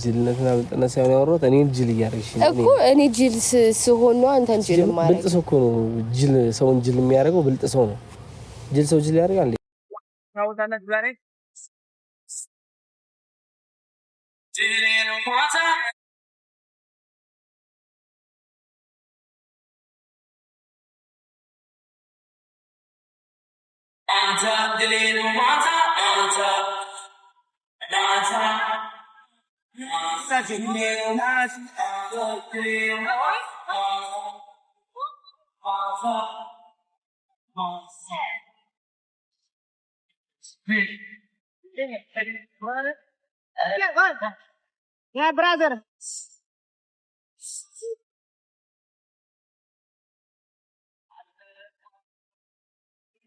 ጅልነትና ብልጥነት ሳይሆን ያወራሁት እኔ ጅል እያደረግሽ እኮ እኔ ጅል ስሆን ነው አንተን ጅል ማለት ብልጥ ሰው እኮ ነው ጅል ሰውን ጅል የሚያደርገው ብልጥ ሰው ነው ጅል ሰው ጅል ያደርጋል ታውታለህ ዛሬ ጅሌኑ ማታ አንተ ጅሌኑ ማታ አንተ ናታ ጅሌኑ ናት ጅሌኑ Yeah, brother.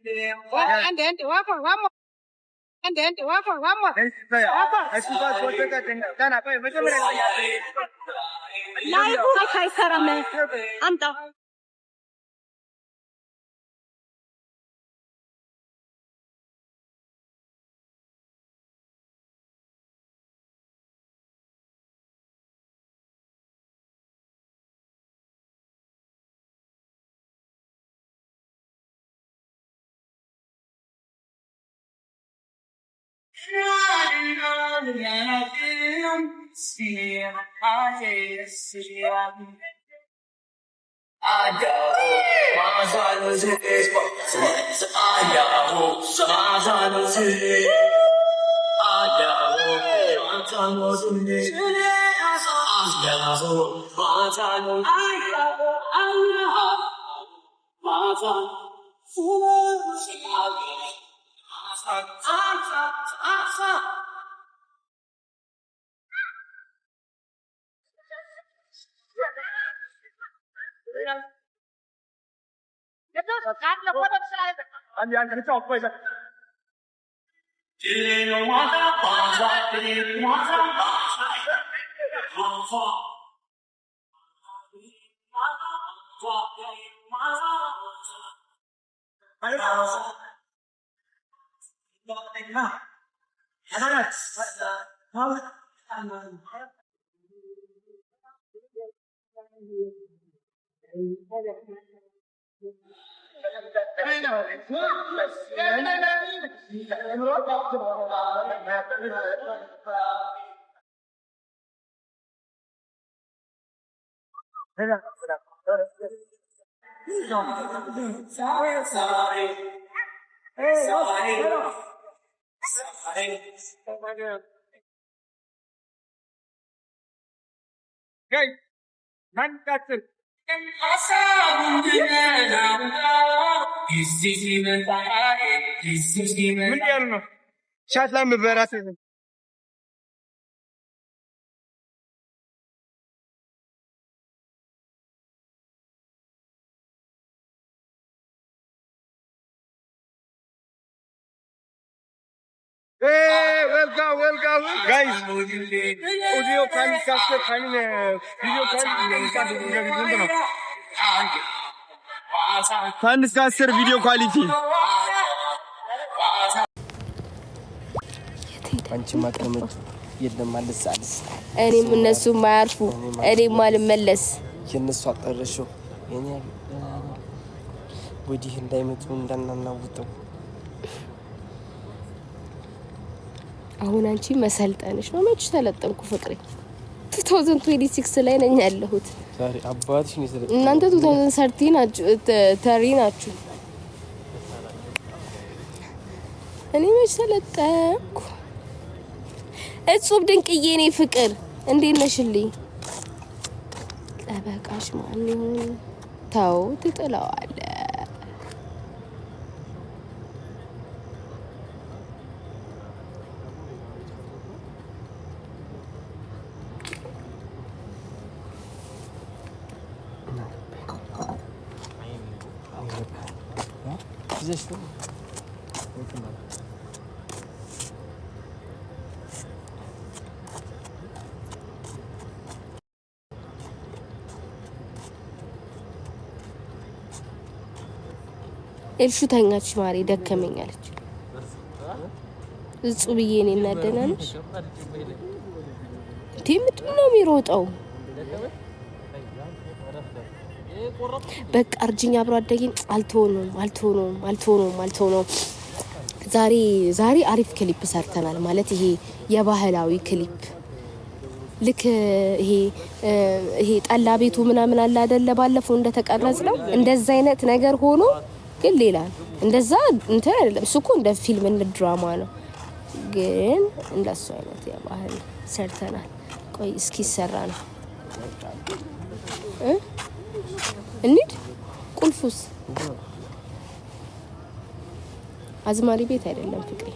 And one more. And one more. I'm done. Guys, man, that's it. Shut up, Mubarack. Hey, welcome, guys. Audio quality kaste khani video quality fans kaste video quality አንቺ ማከመት የለም አልሳልስ እኔም እነሱ ማያርፉ እኔም ማልመለስ የነሱ አጠረሹ የኔ ወዲህ እንዳይመጡ እንዳናናውጠው አሁን አንቺ መሰልጠንሽ ነው መች ተለጠንኩ ፍቅሬ 2026 ላይ ነኝ ያለሁት ዛሬ አባትሽ ነው ስለዚህ እናንተ 2013 ናችሁ ተሪ ናችሁ እኔ መች ተለጠንኩ እጹብ ድንቅዬ እኔ ፍቅር እንዴት ነሽልኝ ጠበቃሽ ማን ይሁን ታው ትጥላዋለ Zresztą. እርሹ ተኛች ማሪ ደከመኛለች እጹ ብዬ እኔ እናደናነሽ ምንድን ነው የሚሮጠው? በቃ እርጅኛ አብሮ አደጊን አልተሆነም። ዛሬ አሪፍ ክሊፕ ሰርተናል ማለት ይሄ የባህላዊ ክሊፕ ልክ ይሄ ጠላ ቤቱ ምናምን አለ አይደለ ባለፈው እንደተቀረጽ ነው እንደዛ አይነት ነገር ሆኖ ግን ሌላ እንደዛ እንትን አይደለም እሱ እኮ እንደ ፊልም እንደ ድራማ ነው ግን እንደሱ አይነት የባህል ሰርተናል ቆይ እስኪ ሰራ ነው እንዴት ቁልፉስ አዝማሪ ቤት አይደለም ፍቅሬ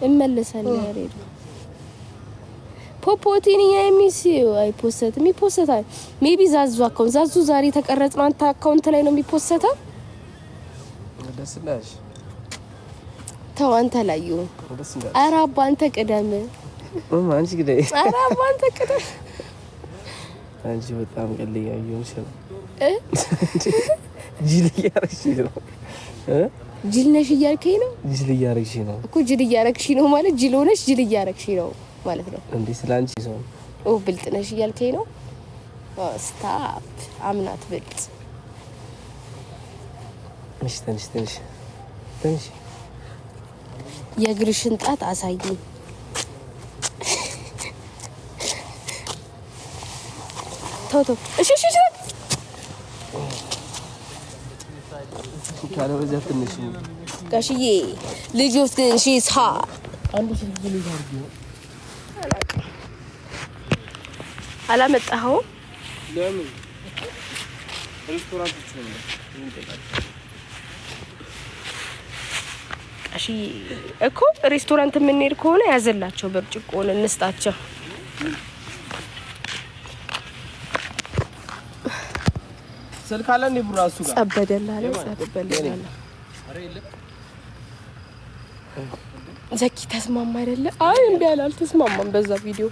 እመለሳለሁ ያሬድ ፖፖቲኒ የሚሲው የሚፖስታል ሜቢ ዛዙ ዛሬ ተቀረጽነው አንተ አካውንት ላይ ነው የሚፖስተው ደስላሽ ተው አንተ ላይ ይሁን ኧረ አባ አንተ ቅደም አንቺ ግዴ ኧረ አባ አንተ ቅደም አንቺ በጣም ቀልያ ይሆንሽ ነው ጅል እያረግሽ ነው ጅል ነሽ እያልከኝ ነው ጅል እያረግሽ ነው እኮ ጅል እያረግሽ ነው ማለት ጅል ሆነሽ ጅል እያረግሽ ነው ማለት ነው እንዴ ስላንቺ ሰው ብልጥ ነሽ እያልከኝ ነው ስታፕ አምናት ብልጥ እሺ ትንሽ የእግርሽን ጣት አሳይኝ ቶቶ እሺ ካለ ወዛ ትንሽ ጋሽዬ ልጆች ግን ሺሳ አንዱ ስልክ ብለሽ አርጊው አላመጣኸው ለምን ሬስቶራንት ነው እሺ እኮ ሬስቶራንት የምንሄድ ከሆነ ያዘላቸው ብርጭቆን እንስጣቸው ስልክ አለ እንዴ ብራሱ ጋር ጸበደላለ ዘኪ ተስማማ አይደለ አይ እንዴ ያላል ተስማማም በዛ ቪዲዮ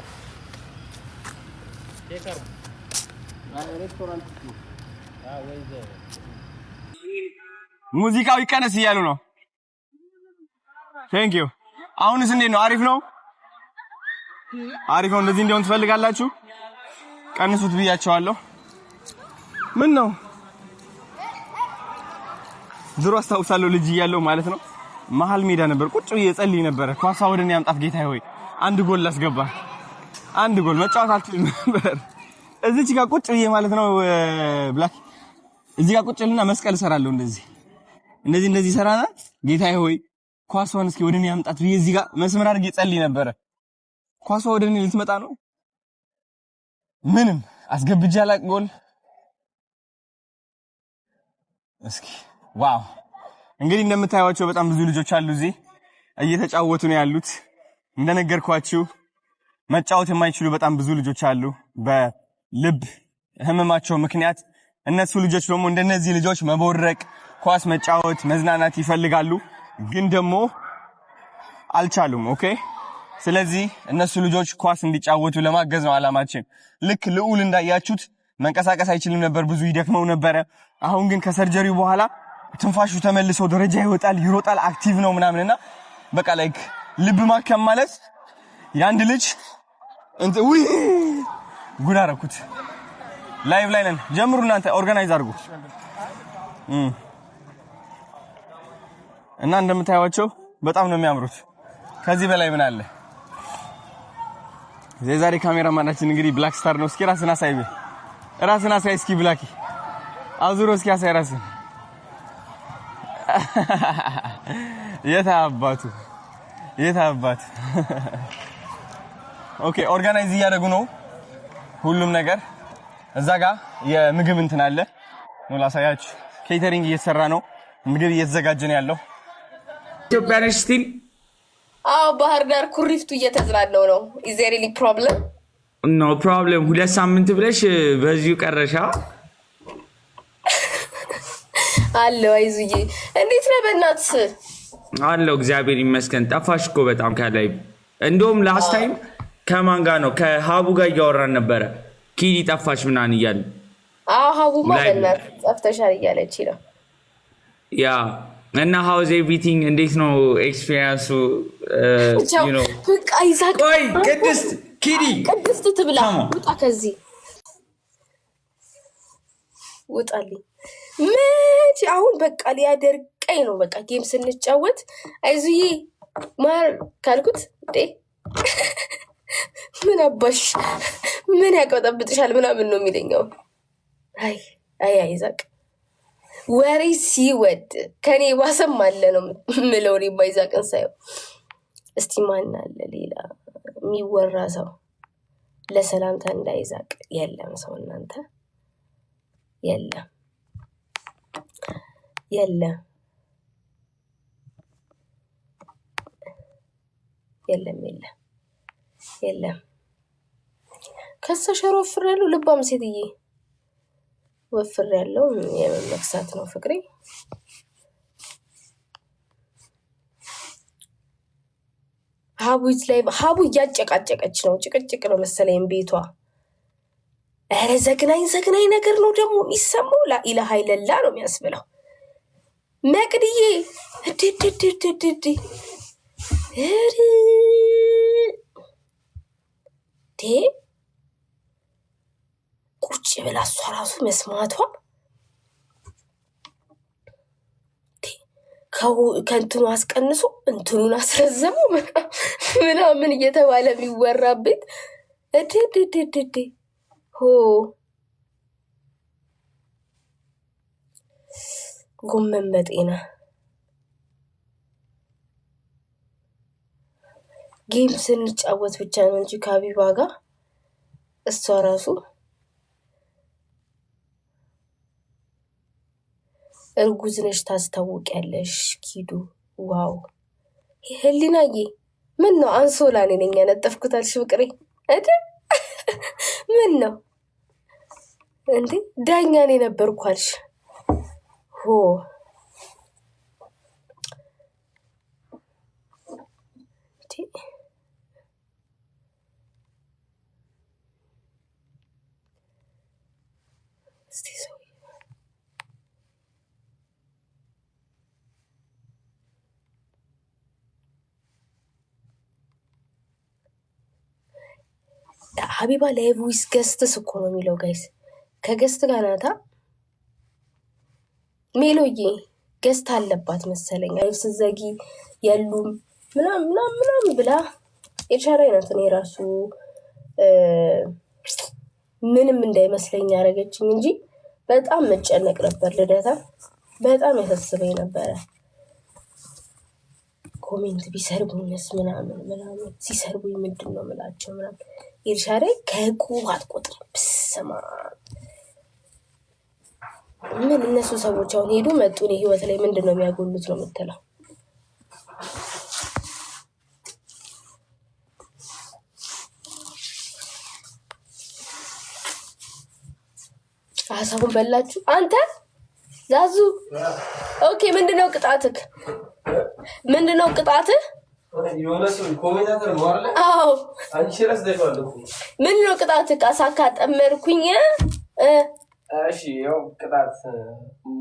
ሙዚቃው ይቀነስ እያሉ ነው ቴንክ ዩ አሁንስ እንዴት ነው አሪፍ ነው እንደዚህ እንዲሆን ትፈልጋላችሁ ቀንሱት ብያቸዋለሁ ምን ነው ድሮ አስታውሳለሁ ልጅ እያለሁ ማለት ነው መሃል ሜዳ ነበር ቁጭ ብዬ ጸልይ ነበር ኳሷ ወደኔ ያምጣት ጌታዬ ሆይ አንድ ጎል ላስገባ አንድ ጎል መጫወት አልችልም ነበር እዚች ጋር ቁጭ ብዬ ማለት ነው ብላክ እዚህ ጋር ቁጭ ልና መስቀል እሰራለሁ እንደዚህ ሰራና ጌታዬ ሆይ ኳሷን እስኪ ወደኔ ያምጣት ብዬ እዚህ ጋር መስመር አድርጌ ጸልይ ነበር ኳሷ ወደኔ ልትመጣ ነው ምንም አስገብጃ ላቅ ጎል እስኪ ዋው እንግዲህ እንደምታዩዋቸው በጣም ብዙ ልጆች አሉ እዚህ እየተጫወቱ ነው ያሉት እንደነገርኳችሁ መጫወት የማይችሉ በጣም ብዙ ልጆች አሉ በልብ ህመማቸው ምክንያት እነሱ ልጆች ደግሞ እንደነዚህ ልጆች መቦረቅ ኳስ መጫወት መዝናናት ይፈልጋሉ ግን ደግሞ አልቻሉም ኦኬ ስለዚህ እነሱ ልጆች ኳስ እንዲጫወቱ ለማገዝ ነው አላማችን ልክ ልዑል እንዳያችሁት መንቀሳቀስ አይችልም ነበር ብዙ ይደክመው ነበር አሁን ግን ከሰርጀሪው በኋላ ትንፋሹ ተመልሶ ደረጃ ይሮጣል አክቲቭ ነው ምናምንና በቃ ላይክ ልብ ማከም ማለት ያንድ ልጅ ወይ ጉዳረኩት ላይቭ ላይ ነን ጀምሩ እናንተ ኦርጋናይዝ አድርጉ እና እንደምታዩዋቸው በጣም ነው የሚያምሩት ከዚህ በላይ ምን አለ የዛሬ ካሜራማናችን እንግዲህ ብላክ ስታር ነው እስኪ ራስና ሳይ እስኪ ብላኪ አዙሮ እስኪ አሳይ ራስን የታባቱ ኦኬ ኦርጋናይዝ እያደረጉ ነው ሁሉም ነገር እዛ ጋር የምግብ እንትን አለ ነው ላሳያችሁ ኬተሪንግ እየተሰራ ነው ምግብ እየተዘጋጀ ነው ያለው ኢትዮጵያ ነሽ ስቲል ባህር ዳር ኩሪፍቱ እየተዝናናው ነው is there any problem ኖ ፕሮብለም 2 ሳምንት ብለሽ በዚሁ ቀረሻ አለው አይዙዬ እንዴት ነው በእናትስ አለው እግዚአብሔር ይመስገን ጠፋሽ እኮ በጣም ከላይ እንደውም ላስት ታይም ከማን ጋር ነው ከሃቡ ጋር እያወራን ነበረ ኪዲ ጠፋሽ ምናን እያለ ሃቡ ማለት ጠፍተሻል እያለች ነው ያ እና ሃውዝ ኤቭሪቲንግ እንዴት ነው ኤክስፒሪየንሱ you know በቃ ይዛቅ ቆይ ቅድስት ኪዲ ቅድስት ትብላ ውጣ ከዚህ ውጣልኝ መች አሁን በቃ ሊያደርቀኝ ነው በቃ ጌም ስንጫወት አይዙዬ ማር ካልኩት ምን አባሽ ምን ያቀጠብጥሻል ምናምን ነው የሚለኛው አይ ይዛቅ ወሬ ሲወድ ከኔ ባሰም አለ ነው ምለው እኔ ባይዛቅን ሳይው እስቲ ማን አለ ሌላ የሚወራ ሰው ለሰላምታ እንዳይዛቅ የለም ሰው እናንተ የለም ከሰሸሮ ወፍር ያለው ልባም ሴትዬ ወፍር ያለው የመክሳት ነው ፍቅሬ ሀቡ እያጨቃጨቀች ነው ጭቅጭቅ ነው መሰለኝ ቤቷ ኧረ ዘግናኝ ነገር ነው ደግሞ የሚሰማው ላኢላሃ ኢለላህ ነው የሚያስብለው መቅድዬ ድድድድድድ ቁጭ ብላ እሷ ራሱ መስማቷ ከእንትኑ አስቀንሶ እንትኑን አስረዘሙ ምናምን እየተባለ የሚወራበት ድድድድድ ጎመን በጤና ጌም ስንጫወት ብቻ ነው እንጂ ከሀቢባ ጋር እሷ ራሱ እርጉዝ ነሽ ታስታውቂያለሽ ኪዱ ዋው ህሊናዬ ምን ነው አንሶላ ነኝ ያነጠፍኩት አልሽ ፍቅሬ ምን ነው እንዴ ዳኛ ነኝ ነበርኩ አልሽ ሀቢባ ላይቭ ዊዝ ገስትስ እኮ ነው የሚለው ጋይስ ከገስት ጋር ናታ ሜሎዬ ገስት አለባት መሰለኝ ስዘጊ የሉም ምናምን ብላ የቻራ አይነት ነው የራሱ ምንም እንዳይመስለኝ ያደረገችኝ እንጂ በጣም መጨነቅ ነበር ልደታ በጣም ያሳስበኝ ነበረ ኮሜንት ቢሰርቡኝስ ምናምን ሲሰርቡኝ ምንድን ነው ምላቸው ምናምን ኢርሻሬ ከቁባት ቁጥር በስማ ምን እነሱ ሰዎች አሁን ሄዱ መጡ ነው ህይወት ላይ ምንድነው የሚያጎሉት ነው የምትለው ሀሳቡን በላችሁ አንተ ዛዙ ኦኬ ምንድነው ቅጣትህ ዮናስ ኮሜንታተር ነው አይደል አዎ አንቺ ራስ ደጋለሁ ምንድነው ቅጣትህ ካሳካ ጠመርኩኝ እሺ ያው ቅጣት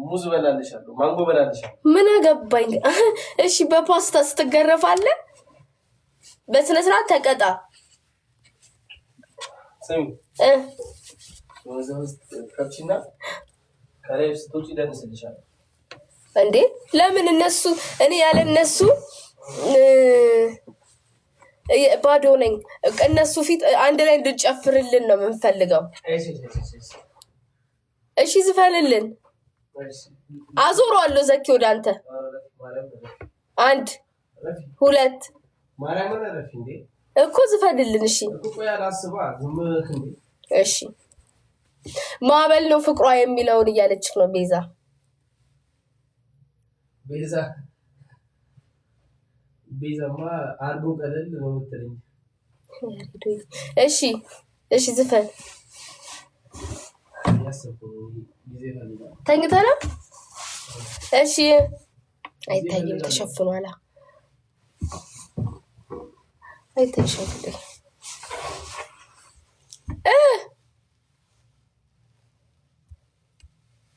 ሙዝ በላልሻለሁ ማንጎ በላልሻለሁ ምን አገባኝ እሺ በፓስታ ስትገረፋለህ በስነ ስርዓት ተቀጣ ስሚ ወዛውስ ከብቺና ካሬስ ቶቺ ደንስልሻለሁ እንዴ ለምን እነሱ እኔ ያለ እነሱ ባዶ ነኝ እነሱ ፊት አንድ ላይ እንድጨፍርልን ነው የምንፈልገው እሺ ዝፈልልን አዞረዋለሁ ዘኪ ወደ አንተ 1 2 ማርያም ረፍ እንዴ እኮ ዝፈልልን እሺ እኮ ያላስባ ዝም እንዴ እሺ ማበል ነው ፍቅሯ የሚለውን እያለች ነው ቤዛማ አርጎ ቀለል ነው የምትለኝ እሺ ዝፈን ተኝተህ ነው እሺ አይታይም ተሸፍኗል አይተሽልኝ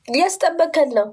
ያስጠበከን ነው